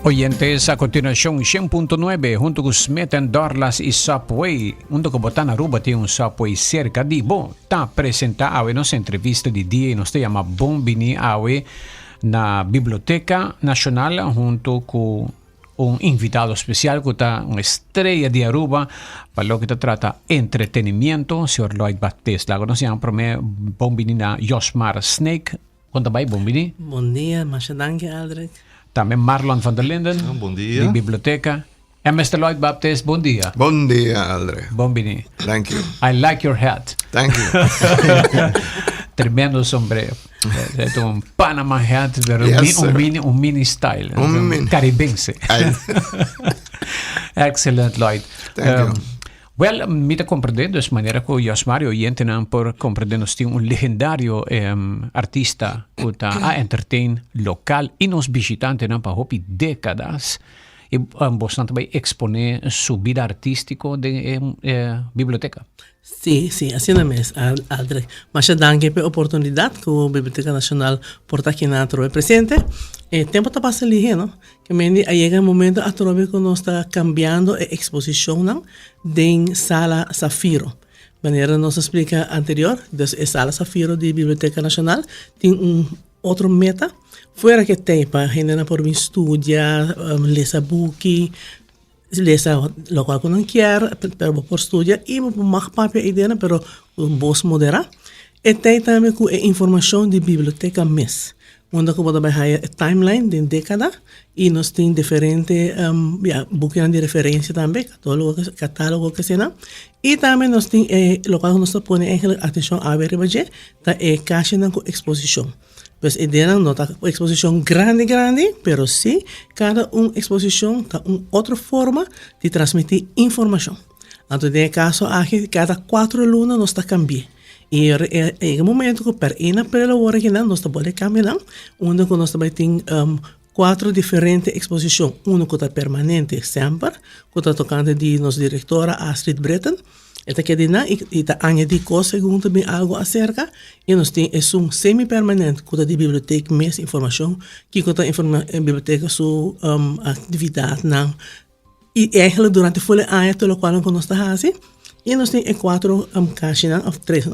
Oyentes, a continuación 100.9 junto con Smith and Dorlas y Subway. Junto con Botana Aruba tiene un Subway cerca di Bo. Ta presenta awe nossa entrevista di dia e nos chama Bombini awe na Biblioteca Nacional junto con un invitado especial que está una estrella de Aruba para lo que te trata entretenimiento, señor Lloyd Baptiste. La conocían por mí Bombini na Josmar Snake. Conta bem, Bombini. Bom dia, mas danke, Aldrich. Também Marlon van der Linden, bom dia. de Biblioteca. En Mr. Lloyd Baptist, bom dia. Bom dia, Aldrich. Bombini. Thank you. I like your hat. Thank you. Tremendo sombrero. Es un Panama hat, pero Yes, un mini style. Caribense. Excellent, Lloyd. Thank you. Well, mi te comprendendo de manera que Josmar y oyente por comprendendo un legendario artista que ha entertain local y nos visitantes para hopi décadas y bastante va exponer su vida artístico de biblioteca. Sí, así no es, Aldrich. Mas danke por oportunidad que a Biblioteca Nacional porta aqui na trove presente. Tempo está passando ligero, que llega el momento a trove que nos está cambiando exposición de Sala Zafiro. Manera nos explica anterior, de Sala Zafiro de Biblioteca Nacional tiene un otro meta, fuera que tem para gente por mim estudiar, ler book, lesa lo cual non quer, pero por estudiar e mag papel ideia, pero un bos modera. E tem também com informação de biblioteca mes. Onde que pode ver a timeline de década e nós tem diferente bookings de referência também, catálogo que seja. E também nós tem lo qual nós põe atenção a ver tá caixa com exposição. Pues ideia não está exposição grande, pero sim, cada exposição está outra forma de transmitir informação. Então, no caso, aqui, cada 4 lunas nós está cambiando. E em um momento que per ina per la original nós está pode cambiar, onde nós também tem 4 diferentes exposições. Uma que está permanente, sempre, que está tocando de nossa diretora Astrid Breton. Esta que dina e ta añadir cosas según também algo acerca e nós tem semi-permanente que de biblioteca mais informação que conta a biblioteca sua atividade não e eigenlijk durante o ano todo qual nós está fazendo e nós tem 4 caixas of 3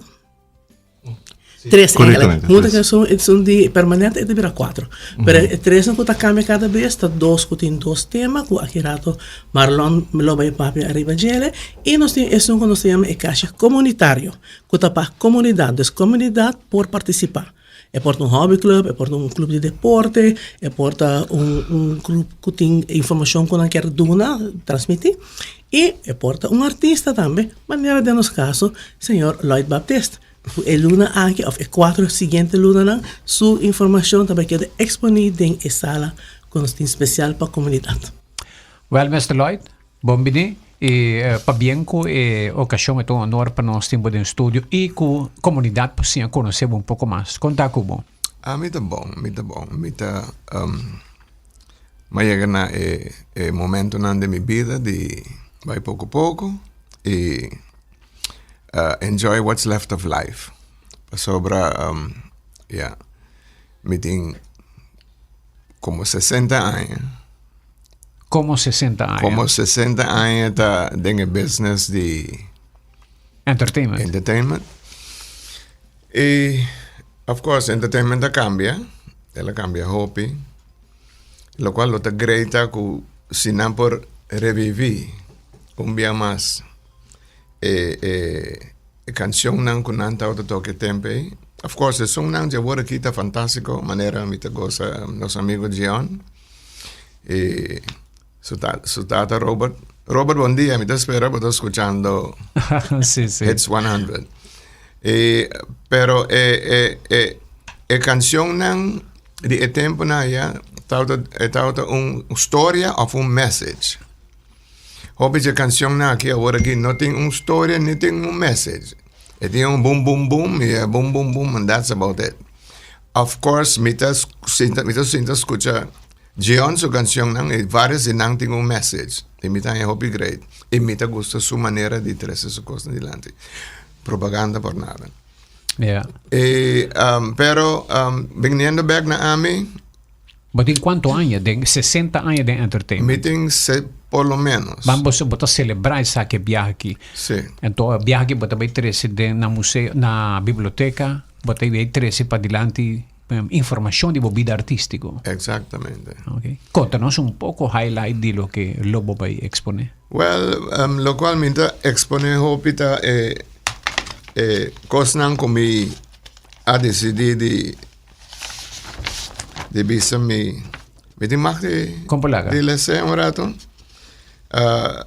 Tres eigenlijk. Muitas que são de permanente e de virar 4. Pero 3 não está cambia cada vez, está 2 que tem 2 temas, que aqui rato Marlon lo vai papi arriba gele e nós tem isso que nós chama de caixa comunitário, que está para comunidade, comunidade por participar. É porta hobby club, é porta clube de deporte, é porta grupo que tem informação que não quer donar, transmitir. E é porta artista também, maneira de nosso caso, senhor Lloyd Baptiste. E luna aqui, of 4 seguinte luna, sua informação também queda exponida em sala com um especial para a comunidade. Well, Mr. Lloyd, Bombini, para bem que a ocasião é um honor para nós tempo de estúdio e que a comunidade possa conhecer um pouco mais. Conta como? Muito bom. Mas chega na momento na de minha vida de vai pouco a pouco e enjoy what's left of life. Sobra, me tem como 60 anos. Como 60 anos? Como 60 anos tenho business de entertainment. E, of course, entertainment cambia. Ela cambia hobby. Lo cual lo te grita que si não por revivir un día más. Canción nan kun nan tauta toque tempe. Of course, song nan je word kita fantástico, manera mi te goza nos amigos John. Su tata Robert. Robert, buen día, mi te espera, pero escuchando sí. Hits 100. Pero canción nan di tempo na ya tauta un storia of un message. Hobby de canção na aqui agora aqui não tem uma história nem tem um message. É tem um boom boom boom e boom boom boom and that's about it. Of course, mitas escuta John sua canção não e várias e não tem um message. E mita é hobby great. E mita gosta sua maneira de trazer sua coisa adiante. Propaganda por nada. Yeah. Pero viniendo back na ami Botin cuántos años? De 60 años de entertainment. Meeting por lo menos. Vamos a celebrar esa que viaja aquí. Sí. Entonces, viaja aquí, bota interesse na museo, na biblioteca, bota interesse para adelante, información de vida artístico. Exactamente. Okay. Contanos un poco highlight de lo que Lobo va a exponer. Well, lo cual me expone hopita cosas como a decidir de visa me mag de lezen un rato.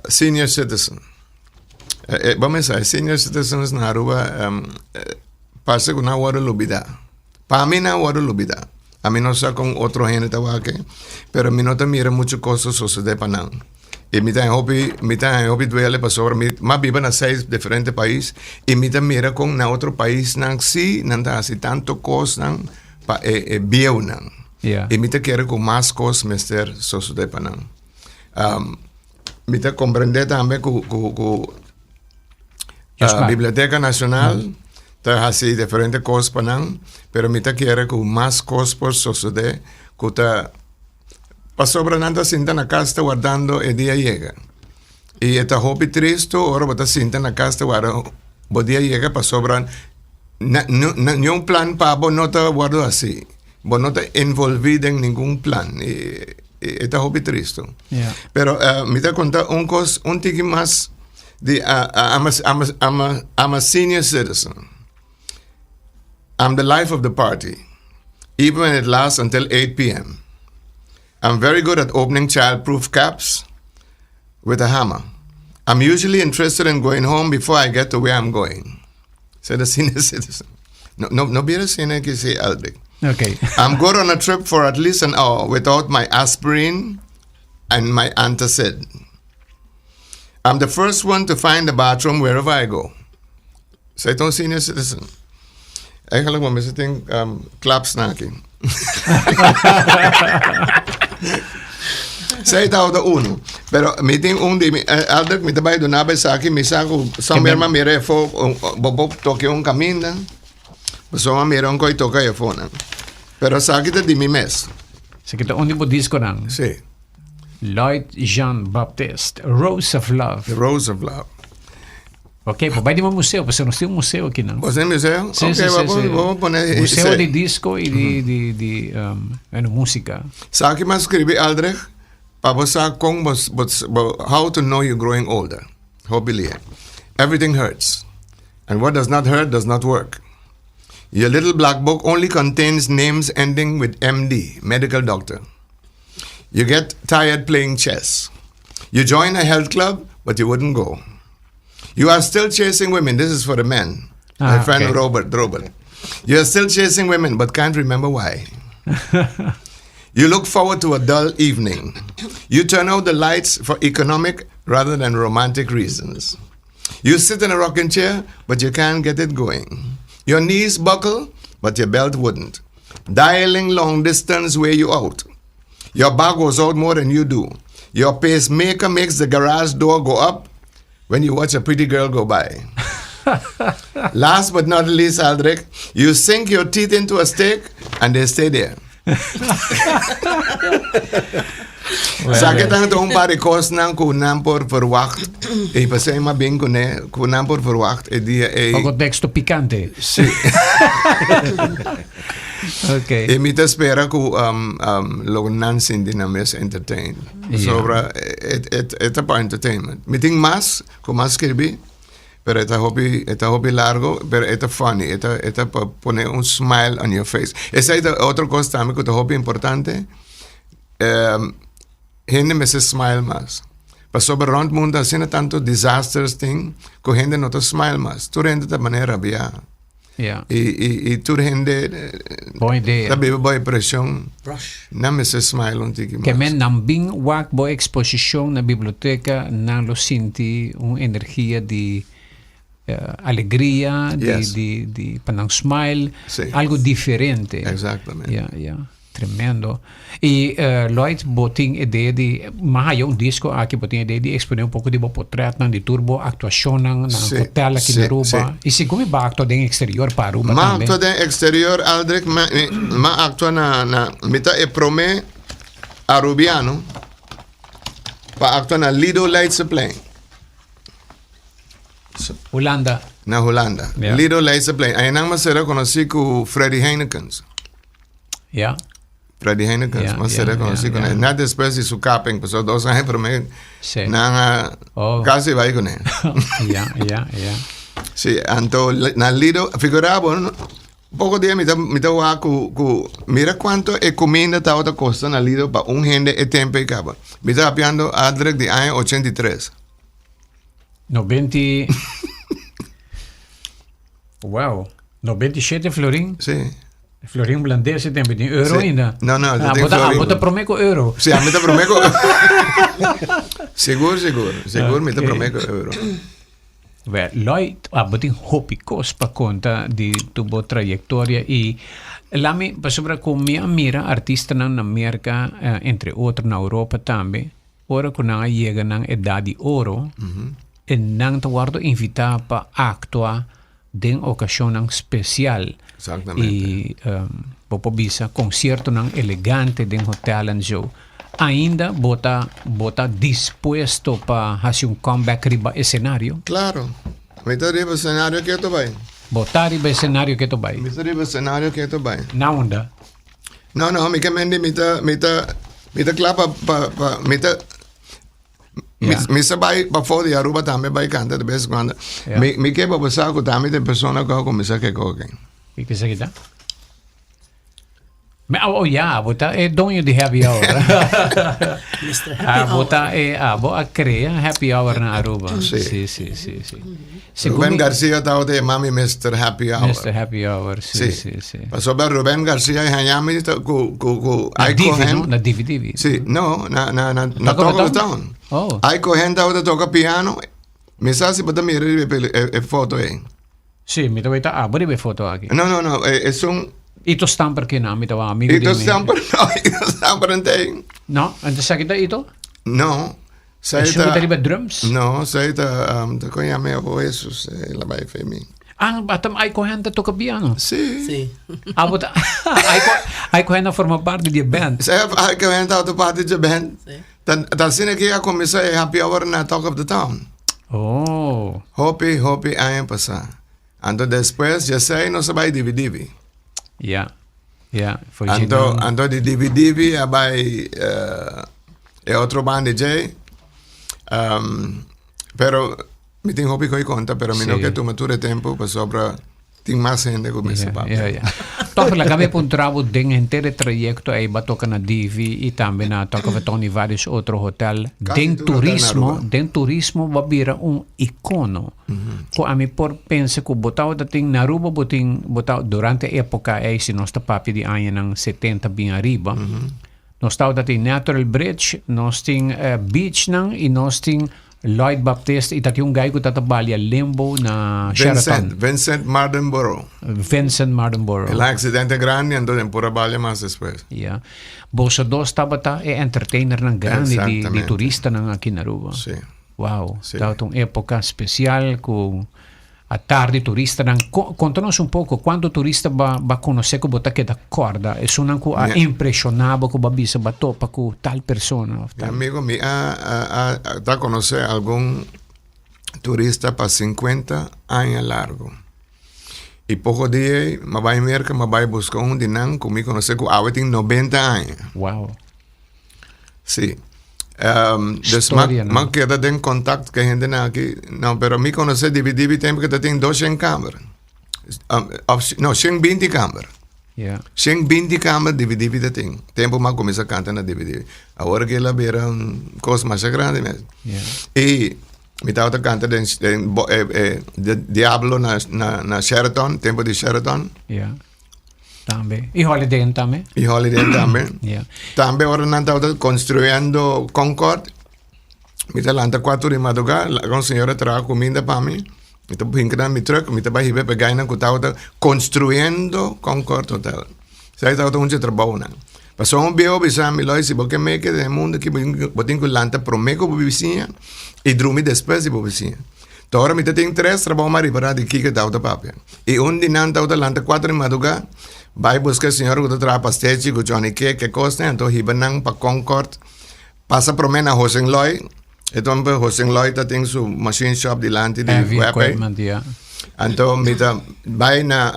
Senior citizen. Vamos a decir, senior citizens na Aruba pasa con una hora lubida. Para mí na hora lubida. A mí no sé con otro gente tabaque, pero a mí no te mira mucho cosas sucede para nada. Y mi tan hobby duele para sobre más viven en 6 diferentes países y mi tan mira con na otro país nan sí nan ta así tanto cosas pa bieunan. Yeah. Y mi te quiere con más cosas mester sucede para nada. Mi te comprende también que Biblioteca Nacional está así diferentes cosas para nada, pero mi te quiere con más cosas por suceder que ta para sobre nada sienta en la casa guardando el día llega. Y esta hobby triste ahora está sienta en la casa guardando el día llega para sobre no un plan para vos no te guardo así. Vos no te envolvido en ningún plan. Esta hobby triste. Yeah. Pero me te contar un tiki más de I'm a senior citizen. I'm the life of the party, even when it lasts until 8 p.m. I'm very good at opening child-proof caps with a hammer. I'm usually interested in going home before I get to where I'm going. Said the senior citizen. No viene senior que say Albert. Okay. I'm good on a trip for at least an hour without my aspirin and my antacid. I'm the first one to find the bathroom wherever I go. Say to senior citizen. Eigenlijk mo mensen ting claps na akin. Say tao da uno. Pero meeting di Aldrich mi tabay do nabay sa akin misa ko somewhere ma mire fo bobop toke un camina. So ma mire un ko toka e phone. Pero sa akin di mi mes. Sa kita undi mo disco nang. Sí. Lloyd Jean-Baptiste, Rose of Love. The Rose of Love. Ok, pues vai de un museo, pues nos tiene un museo aquí, ¿no? ¿Vos en museo? Sí, okay, sí, vamos a poner... Museo de disco y de música. Sa akin mas escribir Aldrich, para sa kung how to know you're growing older. Hopefully. Everything hurts. And what does not hurt does not work. Your little black book only contains names ending with MD, medical doctor. You get tired playing chess. You join a health club, but you wouldn't go. You are still chasing women. This is for the men. My friend okay. Robert. You are still chasing women, but can't remember why. You look forward to a dull evening. You turn out the lights for economic rather than romantic reasons. You sit in a rocking chair, but you can't get it going. Your knees buckle, but your belt wouldn't. Dialing long distance wear you out. Your back goes out more than you do. Your pacemaker makes the garage door go up when you watch a pretty girl go by. Last but not least, Aldrich, you sink your teeth into a steak and they stay there. Sakit ang itong parikos ng kunang por verwacht. Pasay mabing kunang por verwacht. Poco texto picante. Sí. Okay. E mi te spera ku lo nansin dinamis entertain. Sobra eta pa entertainment. Mi ting mas ku mas kirbi. Pero eta hobby largo, pero eta funny, eta pone un smile on your face. Esa es otra cosa también que te hobby importante. Gente me se smile más. Pero sobre el mundo haciendo tanto disasters thing, que gente no te smile más. Tu gente de manera via. Yeah. Y tu gente boy de la vive boy presión. No me se smile un tiki más. Que men nambing wak boy exposición na biblioteca na lo sinti una energía de alegría, yes. de panang smile, sí. Algo diferente. Exactamente. Yeah. Tremendo. Y Lloyd boting idea de mahayo un disco aquí boting idea de exponer un poco de portrait ng de turbo actuación ng hotel aquí na Aruba. Y si kung ba acto din exterior pa Aruba ma acto din exterior Aldrich ma acto na mita e prome arubiano para actuar na Lido Leidseplein. Holanda. Na Holanda. Ja. Lido Leidseplein. Aí nang masera conosci com Freddy Heinekens. Ja. Freddy Heinekens, Ja, masera ja, conosci ja, com ja. ele. Na depois de su capping, passou 2 anos para mim. Sim. Nang quase vai com ele. Ja. Sì, anto na Lido figuravo no? Poco dia mi ta ku mira quanto e comida ta outra costa na Lido para gente e tempo e capa. Mi ta apiando adrek di año 83. 90... Wow. 97 florin. Sì. Florin blandese tem in euro Sì. ainda. No, tem bota florin. bota promeco euro. Sì, a mi ta promeco. Sicuro mi ta Ok. promeco euro. Well, Lloyd, botin hopicos pa conta di tubo trayectoria y lami pa sobra con mira artista na Amerika, entre otros na Europa también, ora ko na llega ng edad di oro, e nang tawardo invita pa actua den okasyon ng special. Exactamente. Y popobisa concierto ng elegante den hotel and show. Ainda bota dispuesto pa hacer un comeback riba escenario. Claro. Mi ta riba scenario que tu vai. Botar riba escenario que tu vai. Mi ta riba scenario que tu vai. Na onda. No, mi que mendi mi ta clapa pa mi ta Yeah. mi sa bai pa fo di Aruba tambe bai canta de vez quando. Yeah. Mi que pa pasar con tambe de persona ko mi sa que cogen. ¿Y qué se quita? Ya, bota doño de happy hour. Mr. Happy Hour. Bota abo a crea happy hour na Aruba. Sí. Sí. Rubén Garcia tao de mami Mr. Happy Hour. Mr. Happy Hour, sí. Pasó por Rubén Garcia y Hayami ku Na ay DVD, no? cogen. Na DVD. Sí, no, na Toca toca the the town. Oh. Ay cogen tao de toca piano. Mi sa si pata mira e foto eh. Sí, mi tawita abo ribe foto aquí. No, es un Ito stamper kina, mi tawa amigo ito di mi. stamper en ting. No, antes sa kita ito? No, Sa sa kita ribe drums? no, sa ita te koyame abo Jesus la bai femi. Batam ay kohenta toca piano. Sí. Sí. Bota ay kohenta forma parte di band. Sa ay kohen tao to party je band. Sí. Dan sine ki ako misa happy hour na talk of the town. Oh. Hopi ayan pasa. Ando después ya sei no sabay DVD. Ja. Foi Ando di DVD abay e otro band DJ. Pero mi ting hopi ko conta pero mi no Sí. que tu mature tempo pa sobra ting mas gente ko misa pa. Ja. Toch la kami puntravo den entere trajecto ay ba toca na DV e também na toca vetoni vários outro hotel. Den tudo hotel na turismo babira icono. Ko ami por pense ko botao dating naruba botao durante época ay si nosta papi di anya ng 70 bin arriba. Nos tao dating Natural Bridge, nos ting beach nang e nos ting Lloyd Baptiste itat yung guy ko tatabalya Limbo na Sheraton. Vincent Mardenborough. Vincent Mardenborough. El accidente grande ando en pura balia más después. Yeah. Bosa dos tabata entertainer ng grande di Exactamente. turista ng Akinaruba. Sí. Wow. Sí. Tao tong época especial kung a tarde turista ng contanos un poco quando turista ba conoce ko bota que da corda e sunan ko Yeah. impressionado ko babisa ba topa ko tal persona. Mi amigo mi da conocer algún turista para 50 años largo. Y poco día, me va a merca, me va a buscar un dinan, conmigo conocer que ahora tiene 90 años. Wow. Sí. Dus Historia, ¿no? man queda en contacto que gente na aquí. No, pero mi conocer DVD tiempo que tiene 200 cámaras. No, 120 cámaras. Yeah. 120 cámaras DVD dat ding. Tempo man comienza a cantar na DVD. Ahora que la vera cosa más grande. Yeah. Y mi tata canta de Diablo na Sheraton, tempo de Sheraton. Yeah. Tambe. Y Holiday tambe. Y Holiday también. Yeah. También ahora nan tata construyendo Concord. Mi tata 4 de madrugada, la señora trae comida para mí. Mi tata hinkran mi truck, mi tata hibe pegaina ku tata construyendo Concord Hotel. Sai tata unche trabajo na. Pasó un viejo bisami lo si porque me que de mundo que botin ku lanta promeco vizinha e drumi después de vizinha. Ahora mi tata interés trabajo mari para de kike tata papia. Y un dinan tata lanta 4 de madrugada. vai buscar senhora que trabalha pastete com Johnny que costa, então hibanang pa Concord, passa por mim na Hosenloy, então Hosenloy tem sua machine shop delante de equipment, yeah. Então mita vai na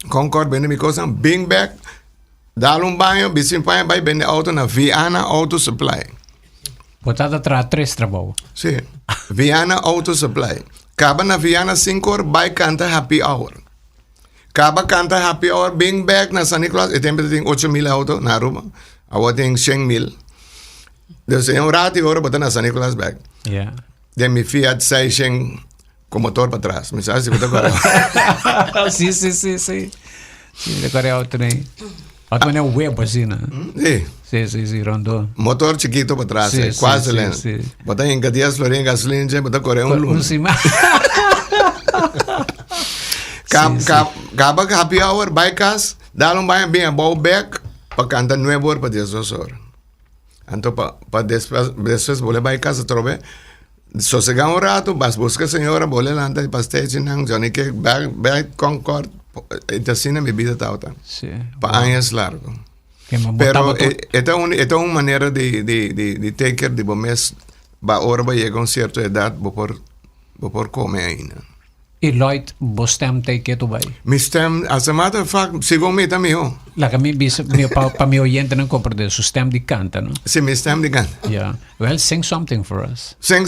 Concord vende mi coisa bing back, dá banho, bisim pai vai vende auto na Viana Auto Supply. Botada três trabalho. Sim, Viana Auto Supply. Acaba na Viana 5 horas, vai canta happy hour. Acaba canta happy hour, bing back na San Nicolas, e tem 8,000 auto na Aruba, agora tem 100,000. Então, em rato e hora, botar na San Nicolas back. Yeah. De mi Fiat 600 com motor para trás. Me sabe se botar agora. Sim. Sim, agora é outro, né? Outro é o web, assim, né? Sim, rondou. Motor chiquito para trás, quase lento. Botar em cadeias, florinha, gasolina, botar correr um lume. Acaba happy hour, vai casa, dá banho bem, bow back, para cantar 9 horas para 10 horas. Então, para depois, vou levar casa, trove. Sossegar rato, vas buscar senhora, vou levar lá, para stage, não, Johnny, que vai Concord, e assim na minha vida tá. Para anos largo. Pero esta é uma maneira de take care de bom mês, para hora vai chegar a uma certa idade, vou por comer ainda. E Lloyd, você tem que tu vai? Mi stem, as a matter of fact, sigo me também, oh. Lá que para meu oyente não compreende, o stem de canta, não? Sim, mi stem de canta. Yeah. Well, sing something for us. Sing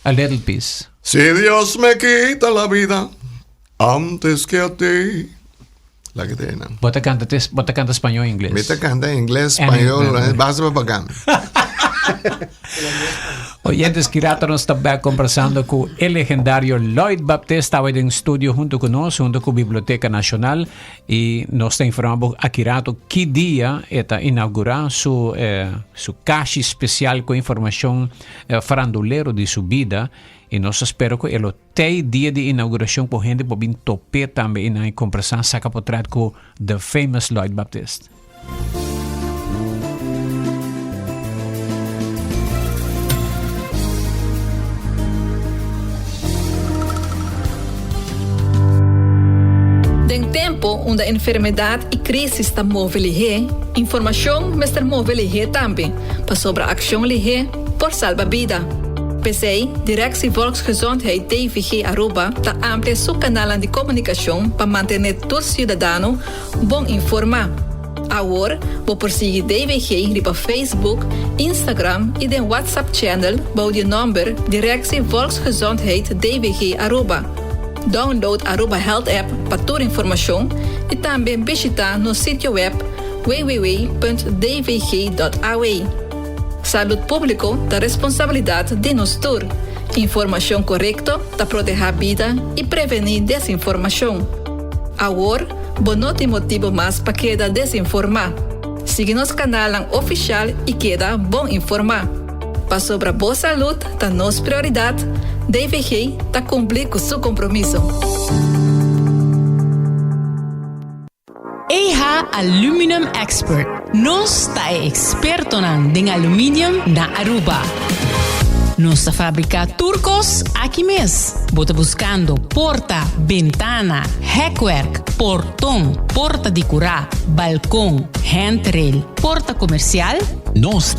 A little piece. Si Dios me quita la vida antes que a ti. La que tiene. Bota canta espanhol e inglês. Me canta em inglês, espanhol, basta para pagar. Oyentes, que rato nos está conversando con el legendario Lloyd Baptiste, estaba en estudio junto con nosotros, junto con Biblioteca Nacional, y nos está informando a que rato qué día está inaugurando su caixa especial con información farandulero de su vida, y nos espero que el día de inauguración por gente por bien tope también en conversar saca por trás con the famous Lloyd Baptiste. En tempo onde a enfermidade e crise está movilige, informação mestre movilige também, para sobre a ação lige por salva vida. PCI, Directie Volksgezondheid DVG Aruba, está amplia seu canal de comunicação para manter todo cidadão bom informado. Agora, vou perseguir DVG para Facebook, Instagram e den WhatsApp channel bij de nummer Directie Volksgezondheid DVG Aruba. Download Aruba Health App para toda informação e também visitar no sítio web www.dvg.aw. Saúde pública da responsabilidade de nós todos. Informação correta para proteger a vida e prevenir desinformação. Agora, não tem motivo mais para quedar desinformado. Siga nosso canal oficial e queda bom informar. Para sobre a boa saúde, da nossa prioridade, DVG está cumprindo com seu compromisso. EIHA Aluminum Expert. Nós está experto em alumínio na Aruba. Nós fabrica turcos aqui mesmo. Bota buscando porta, ventana, heckwerk, portão, porta de curá, balcão, handrail, porta comercial. Nos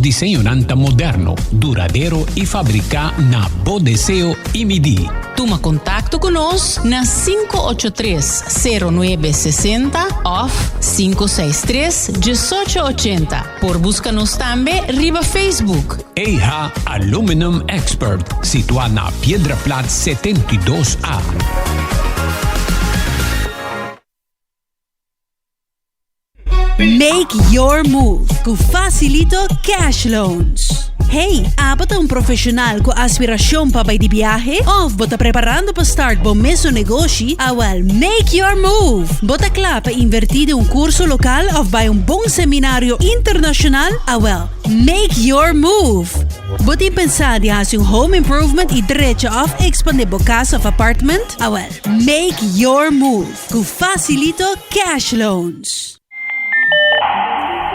diseño nanta moderno, duradero y fabrica na bo deseo y midi. Toma contacto con nos na 583-0960 off 563-1880. Por búscanos también riba Facebook. EIHA Aluminum Expert, situada na Piedra Plat 72A. Make your move com Facilito Cash Loans. Hey, bota um profissional com aspiração para ir de viagem? Ou bota preparando para start bom mesmo negócio? Well, make your move. Bota claro para invertir em curso local ou vai bom seminário internacional? Well, make your move. Bota pensar em fazer home improvement e direito of expandir a casa ou apartment? Well, make your move com Facilito Cash Loans.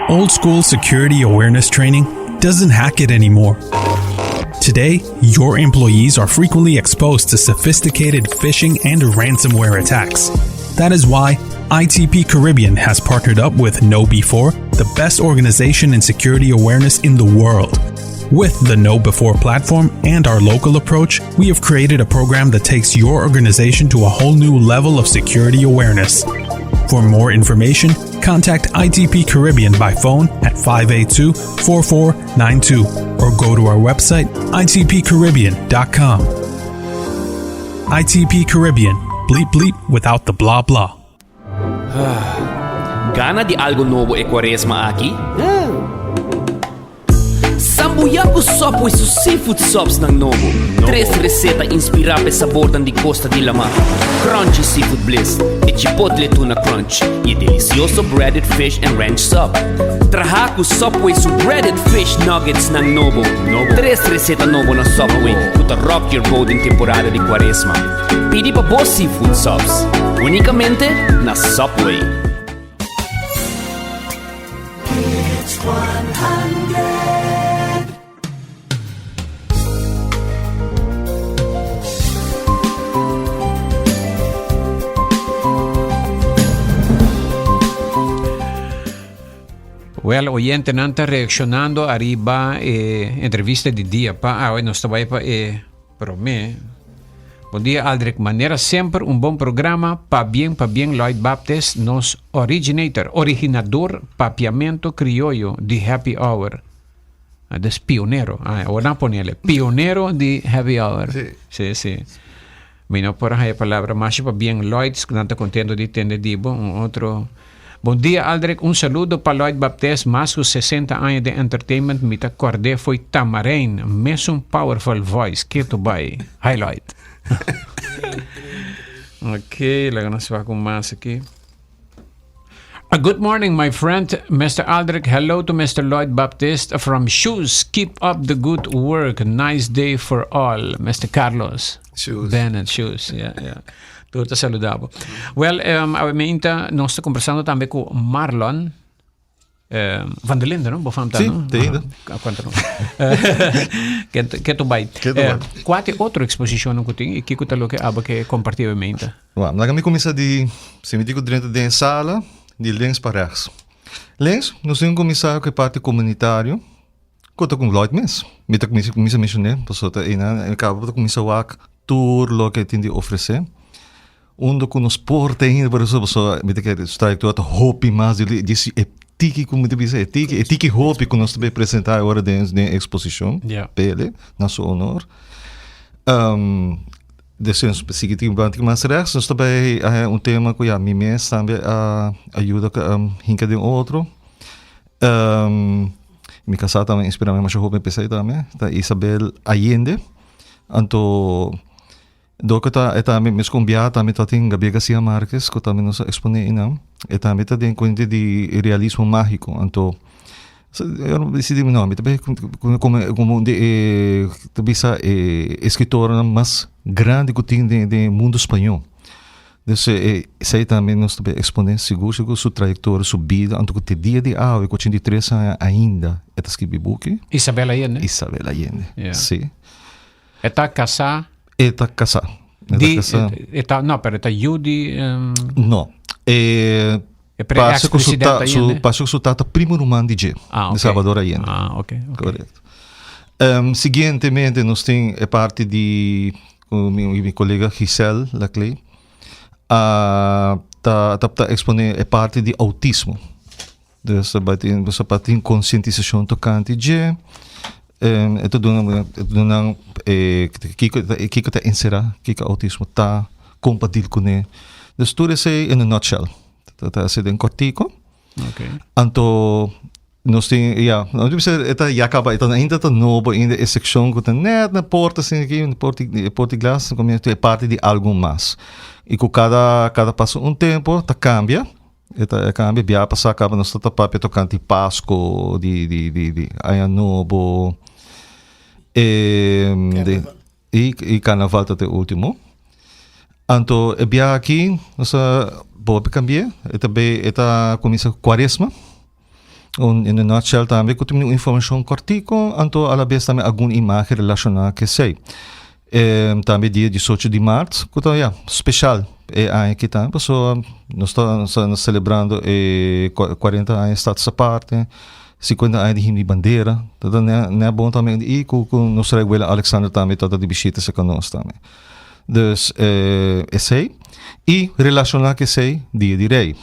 Old school security awareness training doesn't hack it anymore. Today, your employees are frequently exposed to sophisticated phishing and ransomware attacks. That is why ITP Caribbean has partnered up with KnowBe4, the best organization in security awareness in the world. With the KnowBe4 platform and our local approach, we have created a program that takes your organization to a whole new level of security awareness. For more information, contact ITP Caribbean by phone at 582-4492 or go to our website, itpcaribbean.com. ITP Caribbean. Bleep bleep without the blah blah. Gana di algo novo e quaresma aqui? Sambuya ko sopoy su seafood subs ng Novo. 3 reseta inspira pe sabor di Costa di Lama. Crunchy seafood bliss e chipotle tuna crunch. E delicioso breaded fish and ranch sub. Traha ko sopoy su breaded fish nuggets ng Novo. 3 reseta Novo na Subway. Puta rock your boat in temporada di quaresma. Pidi pa boss seafood subs. Unicamente na Subway. It's 100. Well, oyente nanta reaccionando arriba entrevista di dia pa hoy nos estaba pa pero me bom dia Aldrich, manera sempre un bom programa pa bien Lloyd Baptist nos originador papiamento criollo di Happy Hour. Es pionero, o no ponerle pionero di Happy Hour. Sí. Vino por ahí palabra más pa bien Lloyd, nanta contento di tende dibo un otro. Bom dia, Aldrich. Un saludo para Lloyd Baptist, más de 60 años de entertainment. Me acordé foi Tamarine, mesmo powerful voice. Que tu vai? Hi, Lloyd. Ok, luego nos va con más aquí. Good morning, my friend, Mr. Aldrich. Hello to Mr. Lloyd Baptist from Shoes. Keep up the good work. Nice day for all. Mr. Carlos. Shoes. Bennett, Shoes. Yeah. Tudo saludabo. Well, obviamente, nós estamos conversando também com Marlon Van der Linden, não? Sim, ainda. Quanto não? Que tu vai? Qual é outra exposição que tem e que tu lo que aba que compartilhamento? Vamos, lá que me começa de se me digo dentro da sala de links para rechts. Links, nós temos um comissário que é parte comunitário. Conta com Lloyd mesmo. Me tá começa a mencionar, passou tá aí, né? Acaba de começar o tour lo que tem de oferecer. Onde que nos porta ainda para isso, me que está aqui toda hope mais disse etiki como deve ser etiki hope que nós também apresentar agora dentro da exposição pele na sua honor descemos seguinte mais rechts nós também tema que a mim mesmo também ajuda que hinca de outro me casar também inspira mais hope pensar também tá Isabel Allende anto do que tá mesmo combinado também tá tem Gabriel Garcia Marques que também nos expõe não e também tá tem coisa de realismo mágico então eu não decidi não também como de essa escritora mais grande que tem de mundo espanhol desse sei também nós também exponer seguro sua trajetória sua vida então que dia de e que tinha de 3 anos ainda é escrever book Isabel Allende sim está casada. Está casada. No, pero está Judy. No. Passa que o tata primo irmão de G. De Salvador Allende. Ok. Correto. Seguintemente, nós temos parte de meu colega Giselle Laclay. Tá exponer parte de autismo. Dessa parte de conscientização tocante G. Ito doon kiko ta insera kiko autismo ta compatível com ele. Dus tudo isso in a nutshell. Tá se den cortico. Okay. Anto nós tem não deve ser eta acaba eta ainda tá novo ainda a seção que tá net na porta assim aqui no portiglas como é parte de algo mais. E com cada passo tempo tá cambia. Eta cambia bia passar acaba nós tá papel tocante Páscoa de Ano Novo e Carnaval até o último. Então, bia aqui nós pode cambiar. Eta começa Quaresma. In a nutshell, também, que tem informação cortico, então, a vez também, alguma imagem relacionada que sei. Também, dia 18 de março, que é especial. Aqui também, so, nós estamos celebrando 40 anos de essa parte, 50 anos de himno de bandeira. Então, é bom também. E com nosso regular Alexander também, toda de visita conosco também. Dus, sei. E relacionar que sei, dia de rei.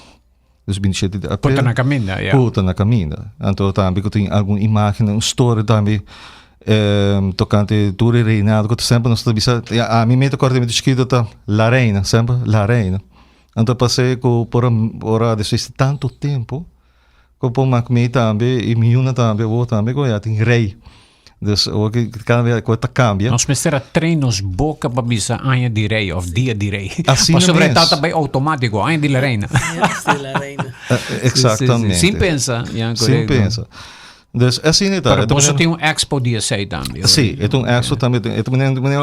Dus 27 de abril. Puta na caminda, yeah. Puta na caminda. Então também que tem alguma imagem, uma história também tocante do reinado, que sempre nós estamos a mim me recorda muito escrito tá La Reina, sempre La Reina. Então passei por depois de tanto tempo, que por uma coisa também e minha também vou também que tem rei. Dus ook cada vez coisa cambia. Nós precisamos treinos boca para bisa anha di rei of dia di rei. Assim mas sobretudo também automático anha di la reina. La reina. Exatamente. Sim pensa, sim pensa. Dus assim é tá. Mas tem um expo dia 6 também. Sim, é um expo também. É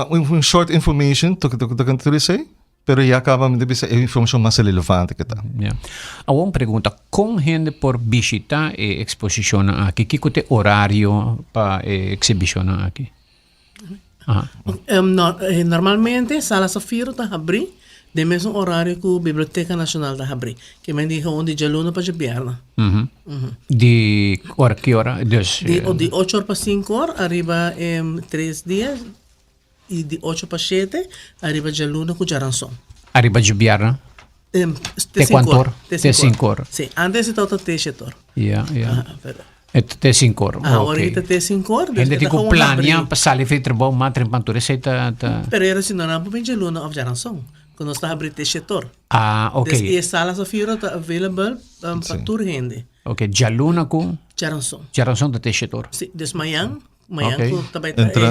um short information to que sei. Pero já acabamos de ver a informação mais relevante que está. Yeah. Uma pergunta, como gente por visitar a exposição aqui? Que é o horário para a exibição aqui? Normalmente, Sala Safiro está abrindo, do mesmo horário que a Biblioteca Nacional está abrindo, que me dijo onde de luna para viernes. De hora que hora? De 8 para 5 horas, arriba 3 dias. E de 8 para 7, arriba de luna com Jaranson. Arriba de viernes? Te 5 horas? Te 5 horas. Sim, antes estava te 7 horas. Te 5 horas. Agora está te 5 horas. Gente tem que planear para sair feito trabalho, mas tem pantura sei tá. Pero era se não na para de luna of Jaranson. Quando nós está abrindo te 7 horas. Ok. E a sala Safira está available para tour gente. Ok, de luna com Jaranson. Jaranson te 7 horas. Sim, des manhã.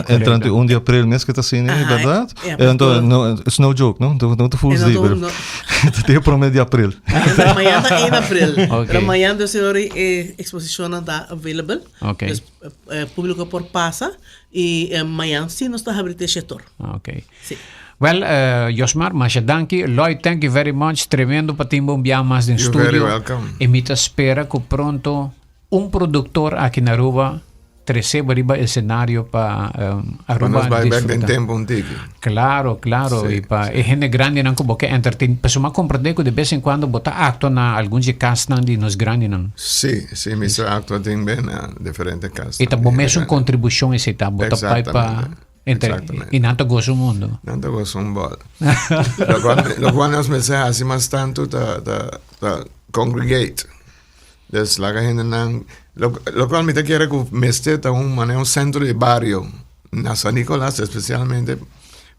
Entrante 1 de abril mês que está assim, é verdade? Então, it's no joke, não? Não te fools day, pero tem o promedio de abril. Amanhã está em abril. Amanhã a senhora exposição está available. Público por passa e amanhã sim nós está abrindo esse setor. Ok. Well, Josmar, mas danke. Lloyd, thank you very much. Tremendo para ter um dia mais no estúdio. You're very welcome. E me espera que pronto produtor aqui na Aruba receba o cenário para Aruba desfrutar. Tempo claro. Sí, e gente grande não como que entertain. Pessoal compreende que de vez em quando bota acto na alguns cast não de nos grande não. Sim, Mr. Acto tem bem na diferente cast. E também mesmo contribuição esse tá bota pai para e não te gosto o mundo. Não te gosto um bol. Lo qual nós mensagens assim mais tanto da congregate. Dus la gente não lo cual me te quiere que mesteta un centro de barrio na San Nicolás especialmente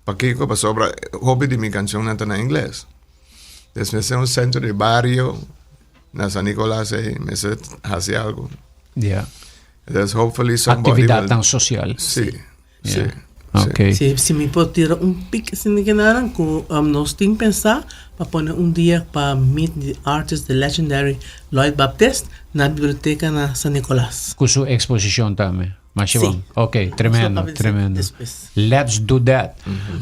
para Kiko para sobre hobby de mi canción en inglés. Después un centro de barrio na San Nicolás y me se hace algo. Yeah. There's hopefully somebody actividad tan social. Sí. Sí. Okay. Se me pode tirar pique assim que nada, nós temos que pensar para pôr dia para meet the artist, the legendary Lloyd Baptiste na biblioteca na San Nicolás. Com sua exposição também. Mas bom. Ok, tremendo. Let's do that.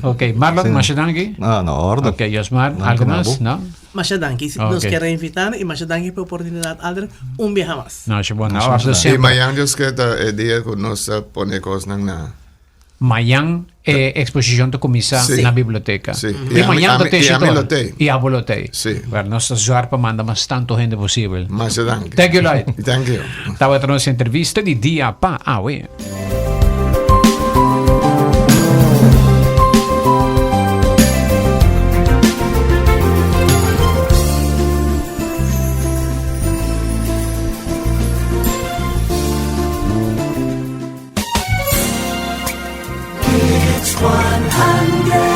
Ok, Marlon, Mashadangi? Na ordem. Ok, Josmar, algo mais? Não? Mashadangi, nos querem invitar e Mashadangi para a oportunidade de viajar mais. Não, é bom. E amanhã eu quero que dia que nós põe coisas na Amanhã é exposição de comissão na biblioteca. Sim. E amanhã do texto. E a bolotei. Sim. Nós usar para mandar mais tanto gente possível. Mas danke. Thank you, Lloyd. Thank you. Estava a nossa entrevista de dia para Aue. It's 100.